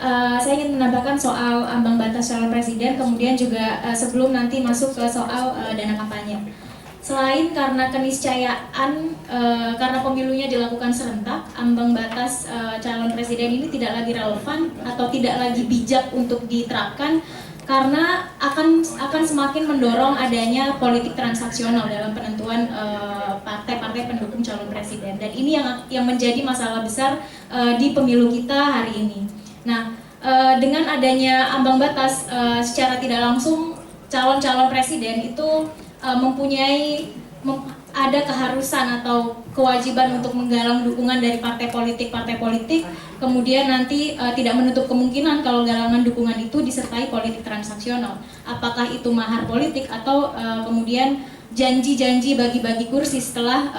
Saya ingin menambahkan soal ambang batas calon presiden, kemudian juga sebelum nanti masuk ke soal dana kampanye. Selain karena keniscayaan, karena pemilunya dilakukan serentak, ambang batas calon presiden ini tidak lagi relevan atau tidak lagi bijak untuk diterapkan karena akan semakin mendorong adanya politik transaksional dalam penentuan partai-partai pendukung calon presiden, dan ini yang menjadi masalah besar di pemilu kita hari ini. Nah, dengan adanya ambang batas, secara tidak langsung calon-calon presiden itu ada keharusan atau kewajiban untuk menggalang dukungan dari partai politik, kemudian nanti tidak menutup kemungkinan kalau galangan dukungan itu disertai politik transaksional. Apakah itu mahar politik atau kemudian janji-janji bagi-bagi kursi setelah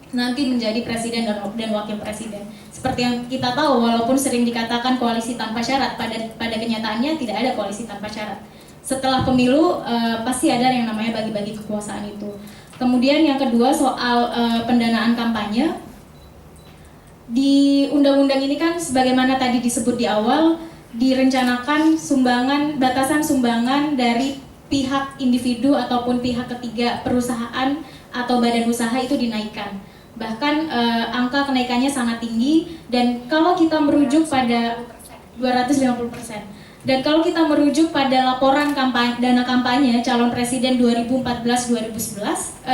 nanti menjadi presiden dan wakil presiden. Seperti yang kita tahu, walaupun sering dikatakan koalisi tanpa syarat, pada kenyataannya tidak ada koalisi tanpa syarat. Setelah pemilu pasti ada yang namanya bagi-bagi kekuasaan itu. Kemudian yang kedua soal pendanaan kampanye. Di undang-undang ini kan sebagaimana tadi disebut di awal, direncanakan batasan sumbangan dari pihak individu ataupun pihak ketiga, perusahaan atau badan usaha itu dinaikkan. Bahkan angka kenaikannya sangat tinggi, dan kalau kita merujuk pada 250%. Dan kalau kita merujuk pada laporan dana kampanye calon presiden 2014-2019,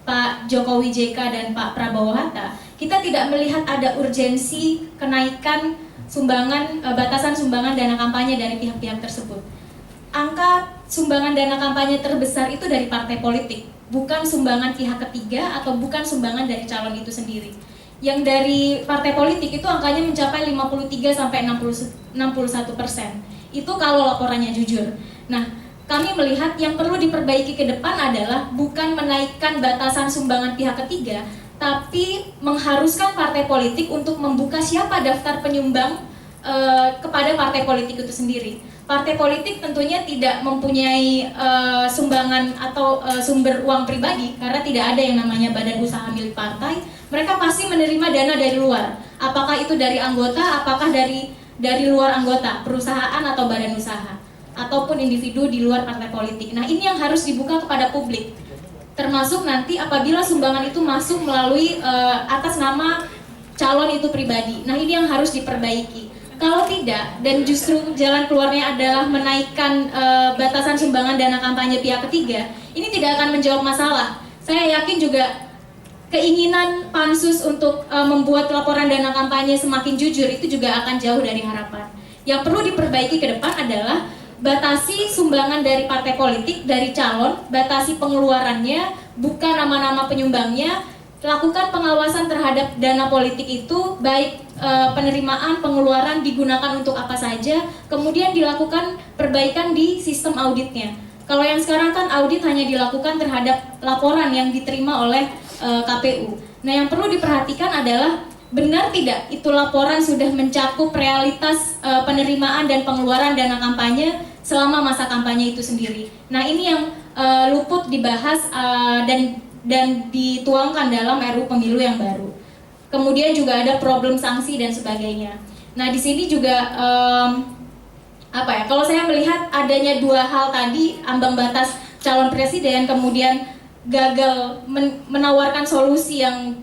Pak Jokowi JK dan Pak Prabowo Hatta, kita tidak melihat ada urgensi kenaikan batasan sumbangan dana kampanye dari pihak-pihak tersebut. Angka sumbangan dana kampanye terbesar itu dari partai politik, bukan sumbangan pihak ketiga atau bukan sumbangan dari calon itu sendiri. Yang dari partai politik itu angkanya mencapai 53-61%. Itu kalau laporannya jujur. Nah, kami melihat yang perlu diperbaiki ke depan adalah bukan menaikkan batasan sumbangan pihak ketiga, tapi mengharuskan partai politik untuk membuka siapa daftar penyumbang kepada partai politik itu sendiri. Partai politik tentunya tidak mempunyai sumbangan atau sumber uang pribadi karena tidak ada yang namanya badan usaha milik partai. Mereka pasti menerima dana dari luar. Apakah itu dari anggota, apakah dari luar anggota, perusahaan atau badan usaha, ataupun individu di luar partai politik. Nah, ini yang harus dibuka kepada publik. Termasuk nanti apabila sumbangan itu masuk melalui atas nama calon itu pribadi. Nah, ini yang harus diperbaiki. Kalau tidak, dan justru jalan keluarnya adalah menaikkan batasan sumbangan dana kampanye pihak ketiga, ini tidak akan menjawab masalah. Saya yakin juga keinginan pansus untuk membuat laporan dana kampanye semakin jujur itu juga akan jauh dari harapan. Yang perlu diperbaiki ke depan adalah batasi sumbangan dari partai politik, dari calon, batasi pengeluarannya, bukan nama-nama penyumbangnya, lakukan pengawasan terhadap dana politik itu, baik penerimaan, pengeluaran digunakan untuk apa saja, kemudian dilakukan perbaikan di sistem auditnya. Kalau yang sekarang kan audit hanya dilakukan terhadap laporan yang diterima oleh KPU. Nah, yang perlu diperhatikan adalah benar tidak itu laporan sudah mencakup realitas penerimaan dan pengeluaran dana kampanye selama masa kampanye itu sendiri. Nah, ini yang luput dibahas dan dituangkan dalam RUU Pemilu yang baru. Kemudian juga ada problem sanksi dan sebagainya. Nah, di sini juga kalau saya melihat adanya dua hal tadi, ambang batas calon presiden, kemudian gagal menawarkan solusi yang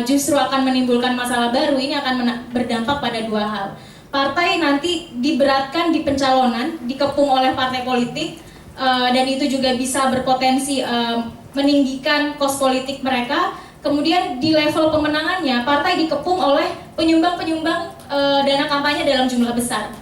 justru akan menimbulkan masalah baru, ini akan berdampak pada dua hal. Partai nanti diberatkan di pencalonan, dikepung oleh partai politik, dan itu juga bisa berpotensi meninggikan kos politik mereka. Kemudian di level pemenangannya, partai dikepung oleh penyumbang-penyumbang dana kampanye dalam jumlah besar.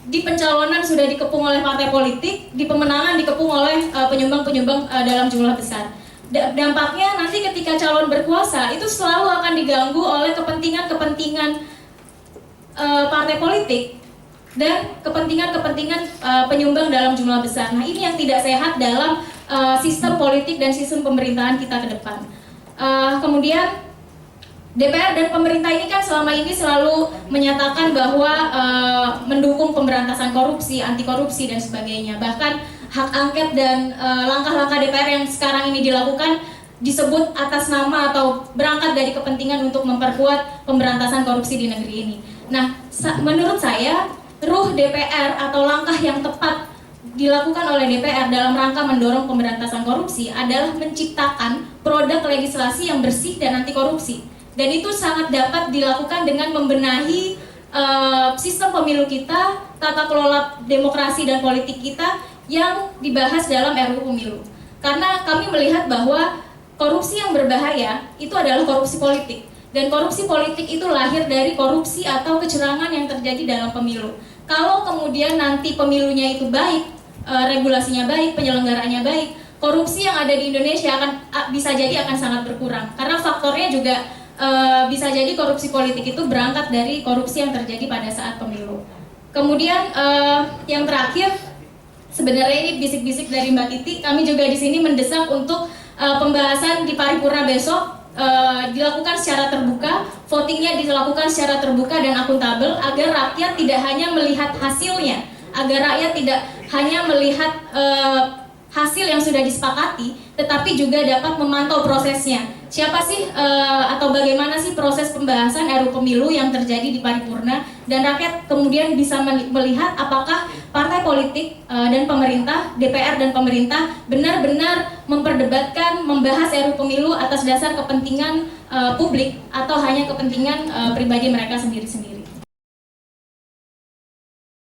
Di pencalonan sudah dikepung oleh partai politik, di pemenangan dikepung oleh penyumbang-penyumbang dalam jumlah besar. Dampaknya nanti ketika calon berkuasa itu selalu akan diganggu oleh kepentingan-kepentingan partai politik dan kepentingan-kepentingan penyumbang dalam jumlah besar. Nah, ini yang tidak sehat dalam sistem politik dan sistem pemerintahan kita ke depan. Kemudian DPR dan pemerintah ini kan selama ini selalu menyatakan bahwa mendukung pemberantasan korupsi, anti korupsi dan sebagainya. Bahkan hak angket dan langkah-langkah DPR yang sekarang ini dilakukan disebut atas nama atau berangkat dari kepentingan untuk memperkuat pemberantasan korupsi di negeri ini. Nah, menurut saya ruh DPR atau langkah yang tepat dilakukan oleh DPR dalam rangka mendorong pemberantasan korupsi adalah menciptakan produk legislasi yang bersih dan anti korupsi. Dan itu sangat dapat dilakukan dengan membenahi sistem pemilu kita, tata kelola demokrasi dan politik kita yang dibahas dalam RUU Pemilu. Karena kami melihat bahwa korupsi yang berbahaya itu adalah korupsi politik. Dan korupsi politik itu lahir dari korupsi atau kecurangan yang terjadi dalam pemilu. Kalau kemudian nanti pemilunya itu baik, regulasinya baik, penyelenggaranya baik, korupsi yang ada di Indonesia bisa jadi akan sangat berkurang. Karena faktornya juga bisa jadi korupsi politik itu berangkat dari korupsi yang terjadi pada saat pemilu. Kemudian yang terakhir, sebenarnya ini bisik-bisik dari Mbak Titi, kami juga di sini mendesak untuk pembahasan di paripurna besok dilakukan secara terbuka, votingnya dilakukan secara terbuka dan akuntabel agar rakyat tidak hanya melihat hasilnya, agar rakyat tidak hanya melihat hasil yang sudah disepakati, tetapi juga dapat memantau prosesnya. Siapa sih atau bagaimana sih proses pembahasan RUU Pemilu yang terjadi di paripurna, dan rakyat kemudian bisa melihat apakah partai politik dan pemerintah, DPR dan pemerintah benar-benar memperdebatkan, membahas RUU Pemilu atas dasar kepentingan publik atau hanya kepentingan pribadi mereka sendiri-sendiri.